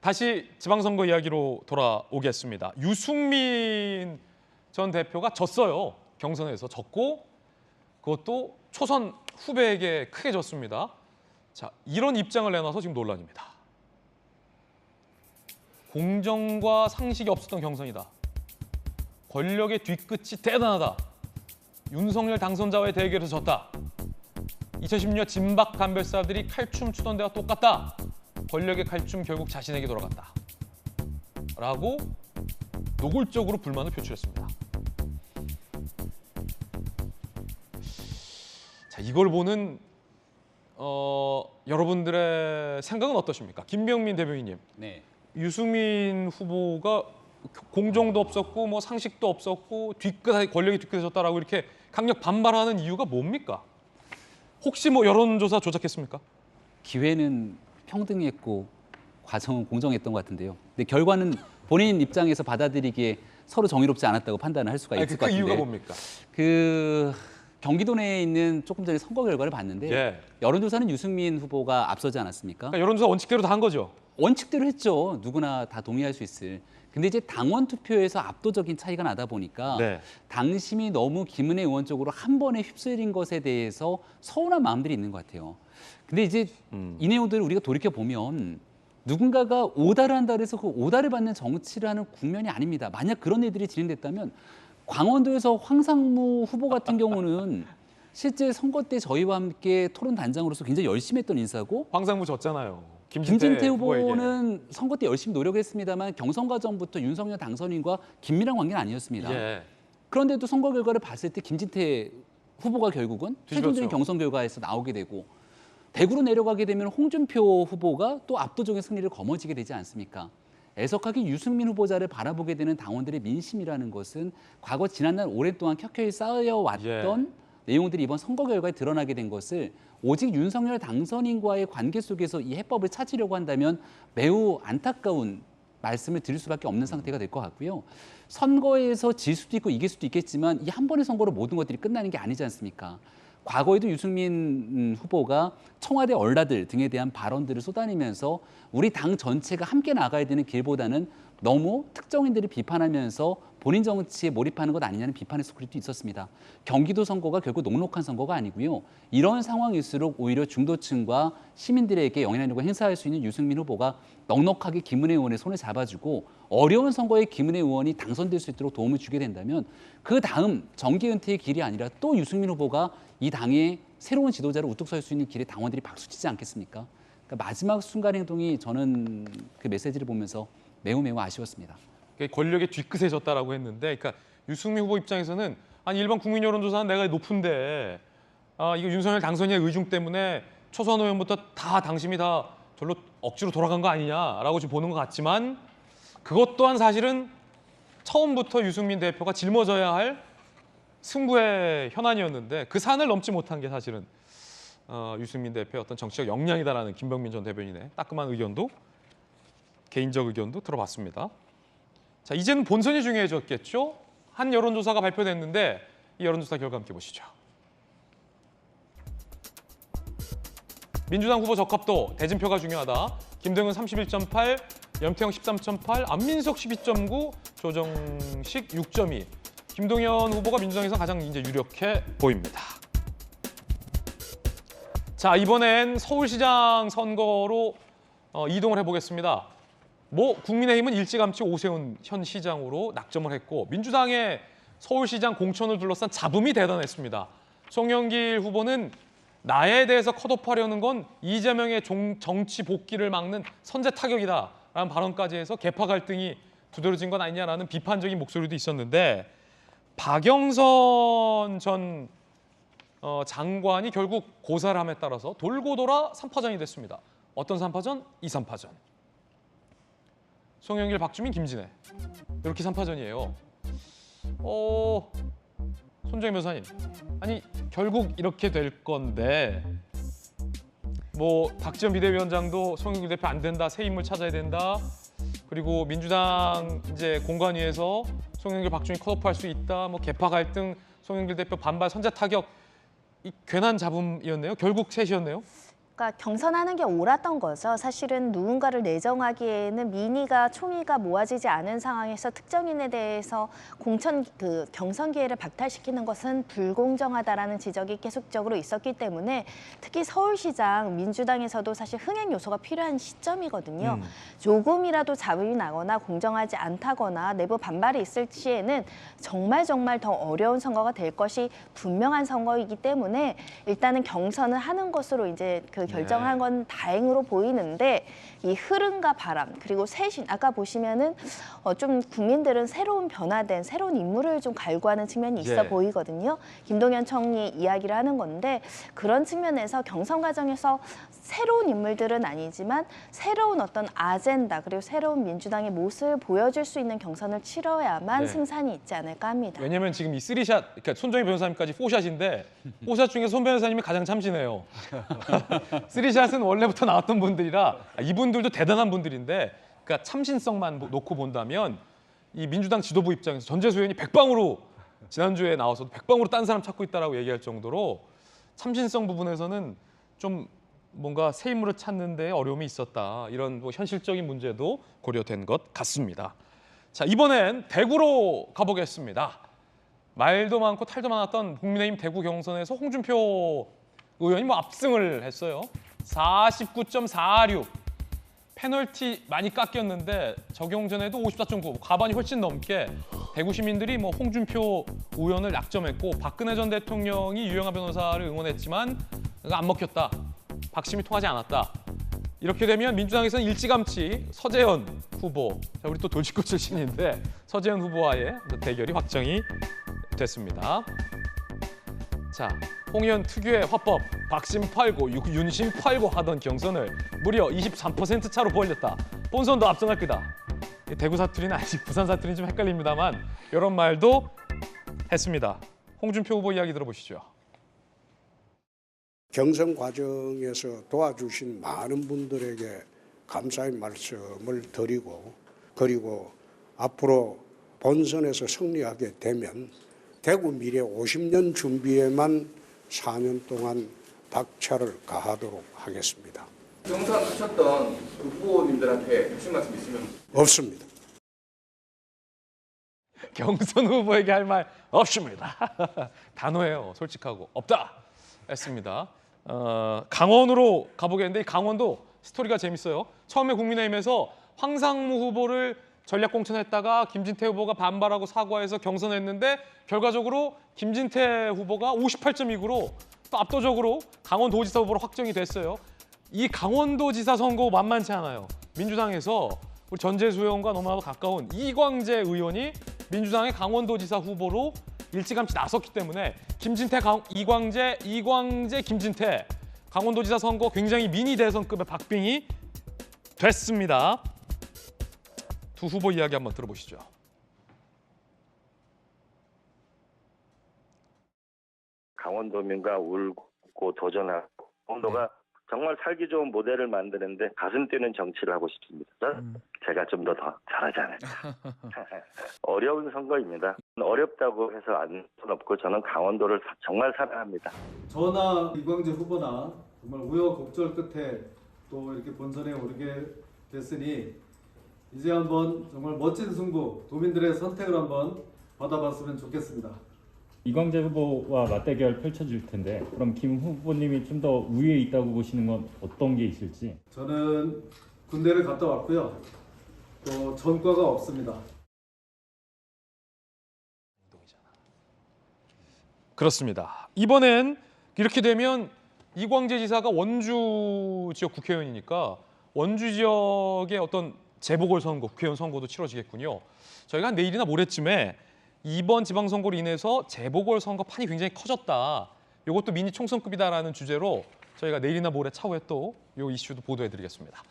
다시 지방선거 이야기로 돌아오겠습니다. 유승민 전 대표가 졌어요. 경선에서 졌고 그것도 초선 후배에게 크게 졌습니다. 자, 이런 입장을 내놔서 지금 논란입니다. 공정과 상식이 없었던 경선이다. 권력의 뒤끝이 대단하다. 윤석열 당선자와의 대결에서 졌다. 2016년 진박 간별사들이 칼춤 추던 데와 똑같다. 권력의 칼춤 결국 자신에게 돌아갔다. 라고 노골적으로 불만을 표출했습니다. 자, 이걸 보는 여러분들의 생각은 어떠십니까? 김병민 대변인님. 네. 유승민 후보가 공정도 없었고 뭐 상식도 없었고 권력이 뒤끝해졌다라고 이렇게 강력 반발하는 이유가 뭡니까? 혹시 뭐 여론조사 조작했습니까? 기회는 평등했고 과정은 공정했던 것 같은데요. 근데 결과는 본인 입장에서 받아들이기에 서로 정의롭지 않았다고 판단을 할 수가 있을 것 같은데. 그 이유가 뭡니까? 경기도 내에 있는 조금 전에 선거 결과를 봤는데 예. 여론조사는 유승민 후보가 앞서지 않았습니까? 그러니까 여론조사 원칙대로 다 한 거죠. 원칙대로 했죠. 누구나 다 동의할 수 있을. 근데 이제 당원 투표에서 압도적인 차이가 나다 보니까 네. 당심이 너무 김은혜 의원 쪽으로 한 번에 휩쓸린 것에 대해서 서운한 마음들이 있는 것 같아요. 근데 이제 이 내용들을 우리가 돌이켜 보면 누군가가 오다를 한다 그래서 그 오다를 받는 정치를 하는 국면이 아닙니다. 만약 그런 일들이 진행됐다면 강원도에서 황상무 후보 같은 경우는 실제 선거 때 저희와 함께 토론 단장으로서 굉장히 열심히 했던 인사고 황상무 졌잖아요. 김진태 후보는 선거 때 열심히 노력했습니다만 경선 과정부터 윤석열 당선인과 긴밀한 관계는 아니었습니다. 예. 그런데도 선거 결과를 봤을 때 김진태 후보가 결국은 최종적인 뒤집었죠. 경선 결과에서 나오게 되고 대구로 내려가게 되면 홍준표 후보가 또 압도적인 승리를 거머쥐게 되지 않습니까? 애석하게 유승민 후보자를 바라보게 되는 당원들의 민심이라는 것은 과거 지난날 오랫동안 켜켜이 쌓여왔던 내용들이 이번 선거 결과에 드러나게 된 것을 오직 윤석열 당선인과의 관계 속에서 이 해법을 찾으려고 한다면 매우 안타까운 말씀을 드릴 수밖에 없는 상태가 될 것 같고요. 선거에서 질 수도 있고 이길 수도 있겠지만 이 한 번의 선거로 모든 것들이 끝나는 게 아니지 않습니까? 과거에도 유승민 후보가 청와대 얼라들 등에 대한 발언들을 쏟아내면서 우리 당 전체가 함께 나가야 되는 길보다는 너무 특정인들을 비판하면서 본인 정치에 몰입하는 것 아니냐는 비판의 소리도 있었습니다. 경기도 선거가 결국 녹록한 선거가 아니고요. 이런 상황일수록 오히려 중도층과 시민들에게 영향력을 행사할 수 있는 유승민 후보가 넉넉하게 김은혜 의원의 손을 잡아주고 어려운 선거에 김은혜 의원이 당선될 수 있도록 도움을 주게 된다면 그 다음 정계 은퇴의 길이 아니라 또 유승민 후보가 이 당의 새로운 지도자로 우뚝 설 수 있는 길에 당원들이 박수치지 않겠습니까? 그러니까 마지막 순간 행동이 저는 그 메시지를 보면서 매우 아쉬웠습니다. 권력의 뒤끝에 졌다라고 했는데, 그러니까 유승민 후보 입장에서는 아니 일반 국민 여론조사는 내가 높은데 이거 윤석열 당선인의 의중 때문에 초선 의원부터 다 당심이 다 절로 억지로 돌아간 거 아니냐라고 지금 보는 것 같지만 그것 또한 사실은 처음부터 유승민 대표가 짊어져야 할 승부의 현안이었는데 그 산을 넘지 못한 게 사실은 유승민 대표의 어떤 정치적 역량이다라는 김병민 전 대변인의 따끔한 의견도 개인적 의견도 들어봤습니다. 자, 이제는 본선이 중요해졌겠죠? 한 여론조사가 발표됐는데 이 여론조사 결과 함께 보시죠. 민주당 후보 적합도 대진표가 중요하다. 김동연 31.8, 염태영 13.8, 안민석 12.9, 조정식 6.2. 김동연 후보가 민주당에서 가장 이제 유력해 보입니다. 자, 이번엔 서울시장 선거로 이동을 해보겠습니다. 국민의힘은 일찌감치 오세훈 현 시장으로 낙점을 했고 민주당의 서울시장 공천을 둘러싼 잡음이 대단했습니다. 송영길 후보는 나에 대해서 컷오프하려는 건 이재명의 정치 복귀를 막는 선제 타격이다라는 발언까지 해서 계파 갈등이 두드러진 건 아니냐라는 비판적인 목소리도 있었는데 박영선 전 장관이 결국 고사를 함에 따라서 돌고 돌아 3파전이 됐습니다. 어떤 3파전? 2, 3파전. 송영길, 박주민, 김진애 이렇게 3파전이에요. 손정희 변호사님, 아니 결국 이렇게 될 건데 박지원 비대위원장도 송영길 대표 안 된다, 새 인물 찾아야 된다. 그리고 민주당 이제 공관위에서 송영길, 박주민 컷오프할 수 있다. 계파 갈등, 송영길 대표 반발, 선제 타격, 이 괜한 잡음이었네요. 결국 셋이었네요. 그러니까 경선하는 게 옳았던 거죠. 사실은 누군가를 내정하기에는 민의가 총의가 모아지지 않은 상황에서 특정인에 대해서 경선 기회를 박탈시키는 것은 불공정하다라는 지적이 계속적으로 있었기 때문에 특히 서울시장 민주당에서도 사실 흥행 요소가 필요한 시점이거든요. 조금이라도 자극이 나거나 공정하지 않다거나 내부 반발이 있을 시에는 정말 더 어려운 선거가 될 것이 분명한 선거이기 때문에 일단은 경선을 하는 것으로 이제 결정한 건 다행으로 보이는데 이 흐름과 바람 그리고 쇄신 아까 보시면은 좀 국민들은 새로운 변화된 새로운 인물을 좀 갈구하는 측면이 있어 보이거든요. 김동연 총리 이야기를 하는 건데 그런 측면에서 경선 과정에서 새로운 인물들은 아니지만 새로운 어떤 아젠다 그리고 새로운 민주당의 모습을 보여줄 수 있는 경선을 치러야만 승산이 있지 않을까 합니다. 왜냐면 지금 이 3샷, 그러니까 손정희 변호사님까지 4샷인데 4샷 중에 손 변호사님이 가장 참신해요. 3샷은 원래부터 나왔던 분들이라 이분들도 대단한 분들인데 그러니까 참신성만 놓고 본다면 이 민주당 지도부 입장에서 전재수 의원이 백방으로 지난주에 나와서 백방으로 딴 사람 찾고 있다라고 얘기할 정도로 참신성 부분에서는 좀 뭔가 새 인물을 찾는 데 어려움이 있었다. 이런 뭐 현실적인 문제도 고려된 것 같습니다. 자, 이번엔 대구로 가보겠습니다. 말도 많고 탈도 많았던 국민의힘 대구 경선에서 홍준표 의원이 뭐 압승을 했어요. 49.46. 페널티 많이 깎였는데 적용 전에도 54.9. 과반이 훨씬 넘게 대구 시민들이 뭐 홍준표 의원을 낙점했고 박근혜 전 대통령이 유영하 변호사를 응원했지만 안 먹혔다. 박심이 통하지 않았다. 이렇게 되면 민주당에서는 일찌감치 서재현 후보, 자, 우리 또 돌직구 출신인데 서재현 후보와의 대결이 확정이 됐습니다. 자, 홍 의원 특유의 화법, 박심 팔고 윤심 팔고 하던 경선을 무려 23% 차로 벌렸다. 본선도 압승할 거다. 대구 사투리는 아니지 부산 사투리는 좀 헷갈립니다만 이런 말도 했습니다. 홍준표 후보 이야기 들어보시죠. 경선 과정에서 도와주신 많은 분들에게 감사의 말씀을 드리고 그리고 앞으로 본선에서 승리하게 되면 대구 미래 50년 준비에만 4년 동안 박차를 가하도록 하겠습니다. 경선 하셨던 그 후보님들한테 하신 말씀 있으면? 없습니다. 경선 후보에게 할 말 없습니다. 단호해요. 솔직하고 없다 했습니다. 강원으로 가보겠는데 강원도 스토리가 재밌어요. 처음에 국민의힘에서 황상무 후보를 전략 공천했다가 김진태 후보가 반발하고 사과해서 경선했는데 결과적으로 김진태 후보가 58.29로 또 압도적으로 강원도지사 후보로 확정이 됐어요. 이 강원도지사 선거 만만치 않아요. 민주당에서 우리 전재수 의원과 너무나도 가까운 이광재 의원이 민주당의 강원도지사 후보로 일찌감치 나섰기 때문에 김진태, 이광재, 김진태 강원도지사 선거 굉장히 미니 대선급의 박빙이 됐습니다. 두 후보 이야기 한번 들어보시죠. 강원도민과 울고 도전하고 강원도가 정말 살기 좋은 모델을 만드는데 가슴 뛰는 정치를 하고 싶습니다. 제가 좀 더 잘하지 않을까. 어려운 선거입니다. 어렵다고 해서 안 수는 없고 저는 강원도를 정말 사랑합니다. 저나 이광재 후보나 정말 우여곡절 끝에 또 이렇게 본선에 오르게 됐으니 이제 한번 정말 멋진 승부, 도민들의 선택을 한번 받아봤으면 좋겠습니다. 이광재 후보와 맞대결 펼쳐질 텐데 그럼 김 후보님이 좀 더 우위에 있다고 보시는 건 어떤 게 있을지? 저는 군대를 갔다 왔고요. 또 전과가 없습니다. 그렇습니다. 이번엔 이렇게 되면 이광재 지사가 원주 지역 국회의원이니까 원주 지역의 어떤 재보궐선거, 국회의원 선거도 치러지겠군요. 저희가 한 내일이나 모레쯤에 이번 지방선거로 인해서 재보궐선거 판이 굉장히 커졌다. 이것도 미니 총선급이다라는 주제로 저희가 내일이나 모레 차후에 또 이 이슈도 보도해드리겠습니다.